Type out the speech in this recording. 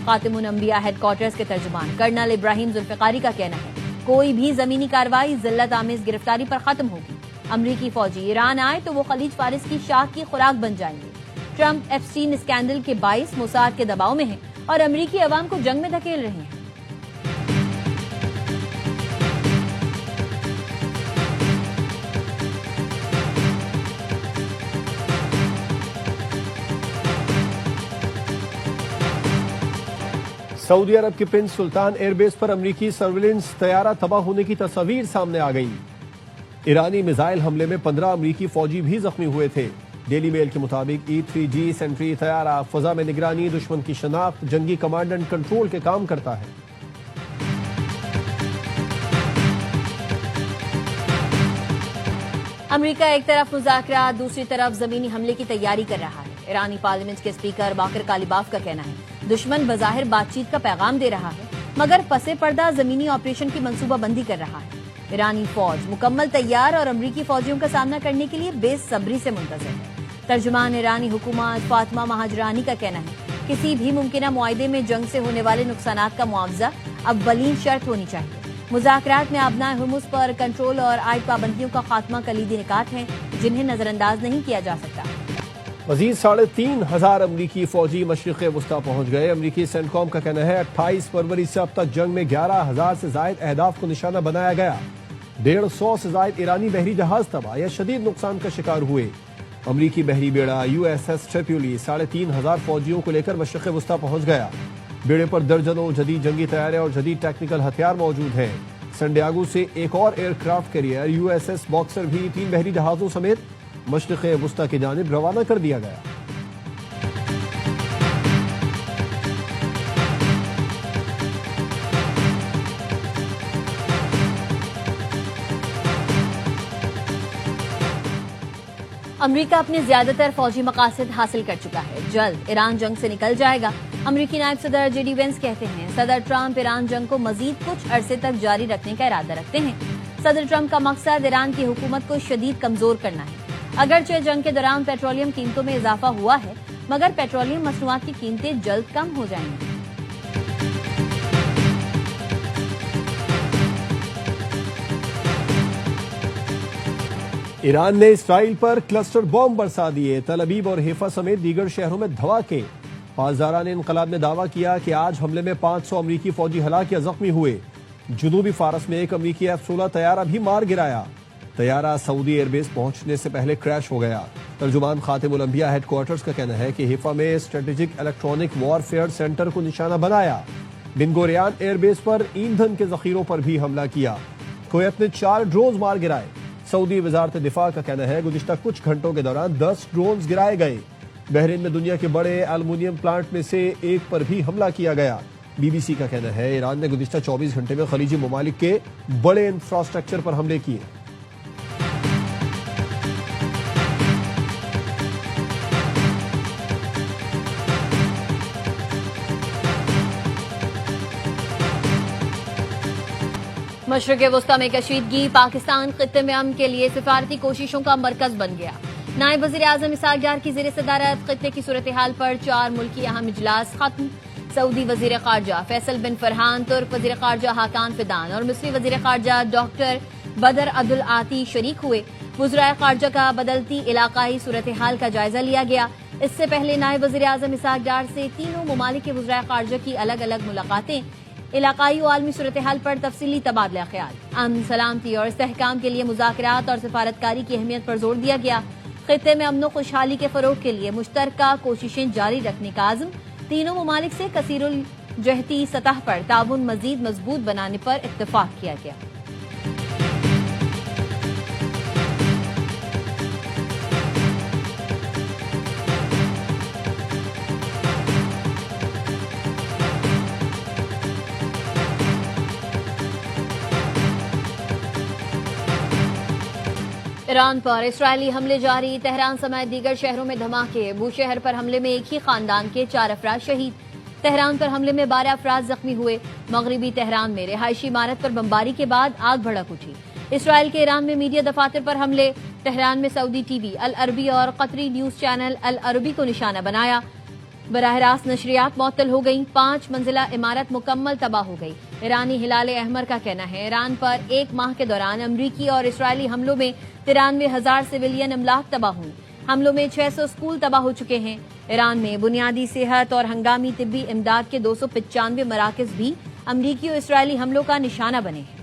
खातिमुल अंबिया हेडक्वार्टर्स के तर्जुमान कर्नल इब्राहिम जुल्फिकारी का कहना है कोई भी जमीनी कार्रवाई जिल्लत आमेज गिरफ्तारी पर खत्म होगी। अमरीकी फौजी ईरान आए तो वो खलीज फारिस की शाख की खुराक बन जाएंगे। ट्रंप एप्स्टीन स्कैंडल के बाइस मोसाद के दबाव में हैं और अमरीकी अवाम को जंग में धकेल रहे हैं। सऊदी अरब के प्रिंस सुल्तान एयरबेस पर अमरीकी सर्विलेंस तैयारा तबाह होने की तस्वीर सामने आ गई। ईरानी मिसाइल हमले में 15 अमरीकी फौजी भी जख्मी हुए थे। डेली मेल के मुताबिक E-3G सेंट्री तैयारा फजा में निगरानी, दुश्मन की शनाख्त, जंगी कमांड एंड कंट्रोल के काम करता है। अमेरिका एक तरफ मुज़ाकरा, दूसरी तरफ जमीनी हमले की तैयारी कर रहा है। ईरानी पार्लियामेंट के स्पीकर बाकर कालिबाफ का कहना है दुश्मन बज़ाहिर बातचीत का पैगाम दे रहा है मगर पसे पर्दा जमीनी ऑपरेशन की मंसूबाबंदी कर रहा है। ईरानी फौज मुकम्मल तैयार और अमरीकी फौजियों का सामना करने के लिए बेसब्री से मुंतज़िर है। तर्जुमान ईरानी हुकूमत फातिमा महाजरानी का कहना है किसी भी मुमकिन मुआहदे में जंग से होने वाले नुकसानात का मुआवजा अव्वलीन शर्त होनी चाहिए। मुज़ाकरात में अबनाए हुर्मुज़ पर कंट्रोल और आयद पाबंदियों का खात्मा कलीदी निकात हैं जिन्हें नजरअंदाज नहीं किया जा सकता। मजीद 3,500 अमरीकी फौजी मशरिक़ वस्ता पहुंच गए। अमरीकी सेंटकॉम का कहना है 28 फरवरी से अब तक जंग में 11,000 से जायद अहदाफ को निशाना बनाया गया। 150 से जायद ईरानी बहरी जहाज तबाह या शदीद नुकसान का शिकार हुए। अमरीकी बहरी बेड़ा USS ट्रिपोली 3,500 फौजियों को लेकर मशरिक़ वस्ता पहुंच गया। बेड़े पर दर्जनों जदीद जंगी तैयारियां और जदीद टेक्निकल हथियार मौजूद हैं। सैंडियागो से एक और एयरक्राफ्ट कैरियर USS बॉक्सर भी 3 बहरी जहाजों समेत मशरिक़ वस्ता की जानिब रवाना कर दिया गया। अमरीका अपने ज्यादातर फौजी मकासद हासिल कर चुका है। जल्द ईरान जंग से निकल जाएगा। अमरीकी नायब सदर JD वेंस कहते हैं सदर ट्रंप ईरान जंग को मजीद कुछ अरसे तक जारी रखने का इरादा रखते हैं। सदर ट्रंप का मकसद ईरान की हुकूमत को शदीद कमजोर करना है। अगरचे जंग के दौरान पेट्रोलियम कीमतों में इजाफा हुआ है मगर पेट्रोलियम मसनूआत की कीमतें जल्द कम हो जाएंगी। ईरान ने इसराइल पर क्लस्टर बॉम्ब बरसा दिए। तल अबीब और हैफा समेत दीगर शहरों में धमाके। पासदारान इनकलाब ने दावा किया कि आज हमले में 500 अमरीकी फौजी हलाक या जख्मी हुए। जुनूबी फारस में एक अमरीकी F-16 तैयारा भी मार गिराया। तैयारा सऊदी एयरबेस पहुंचने से पहले क्रैश हो गया। तर्जुमान खातिमुल अंबिया हेडक्वार्टर्स का कहना है कि हैफा में स्ट्रेटेजिक इलेक्ट्रॉनिक वॉरफेयर सेंटर को निशाना बनाया। बिन गोरियान एयरबेस पर ईंधन के जखीरों पर भी हमला किया। कुवैत ने 4 ड्रोन मार गिराए। सऊदी वजारत दिफा का कहना है गुज़िश्ता कुछ घंटों के दौरान 10 ड्रोन गिराए गए। बहरीन में दुनिया के बड़े एल्युमिनियम प्लांट में से एक पर भी हमला किया गया। BBC का कहना है ईरान ने गुज़िश्ता 24 घंटे में खलीजी ममालिक के बड़े इंफ्रास्ट्रक्चर पर हमले किए। मशरिक़ वस्ता में कशीदगी पाकिस्तान खित्ते में अमन के लिए सिफारती कोशिशों का मरकज बन गया। नायब वज़ीर आज़म इसहाक डार की ज़ेर सदारत खित्ते की सूरत हाल पर 4 मुल्की अहम इजलास खत्म। सऊदी वज़ीर ख़ारजा फैसल बिन फरहान, तुर्क वज़ीर ख़ारजा हाकान फिदान और मिस्री वज़ीर ख़ारजा डॉक्टर बदर अब्दुल आती शरीक हुए। वज़राए ख़ारजा का बदलती इलाकाई सूरत हाल का जायजा लिया गया। इससे पहले नायब वज़ीर आज़म इसहाक डार से तीनों ममालिक के वज़राए ख़ारजा की अलग अलग मुलाकातें, इलाकाई और आलमी सूरत हाल पर तफसीली तबादला ख्याल, अमन सलामती और इस्तेहकाम के लिए मुज़ाकरात और सिफारतकारी की अहमियत पर जोर दिया गया। खित्ते में अमन खुशहाली के फरोग के लिए मुश्तरका कोशिशें जारी रखने का आज़म। तीनों ममालिक से कसीरुल जहती सतह पर ताउन मजीद मजबूत बनाने पर इत्तेफाक किया गया। ईरान पर इसराइली हमले जारी। तेहरान समेत दीगर शहरों में धमाके। बूशहर पर हमले में एक ही खानदान के 4 अफराद शहीद। तेहरान पर हमले में 12 अफराद जख्मी हुए। मगरबी तेहरान में रिहायशी इमारत पर बमबारी के बाद आग भड़क उठी। इसराइल के ईरान में मीडिया दफातर पर हमले। तेहरान में सऊदी TV अल अरबी और कतरी न्यूज चैनल अल अरबी को निशाना बनाया। बराह रास्त नशरियात मुअत्तल हो गई। 5 मंजिला इमारत मुकम्मल तबाह हो गई। ईरानी हिलाल अहमर का कहना है ईरान पर 1 माह के दौरान अमरीकी और इसराइली हमलों में 93,000 सिविलियन अमलाक तबाह हुई। हमलों में 600 स्कूल तबाह हो चुके हैं। ईरान में बुनियादी सेहत और हंगामी तिब्बी इमदाद के 295 मराकज भी अमरीकी और इसराइली हमलों का निशाना बने हैं।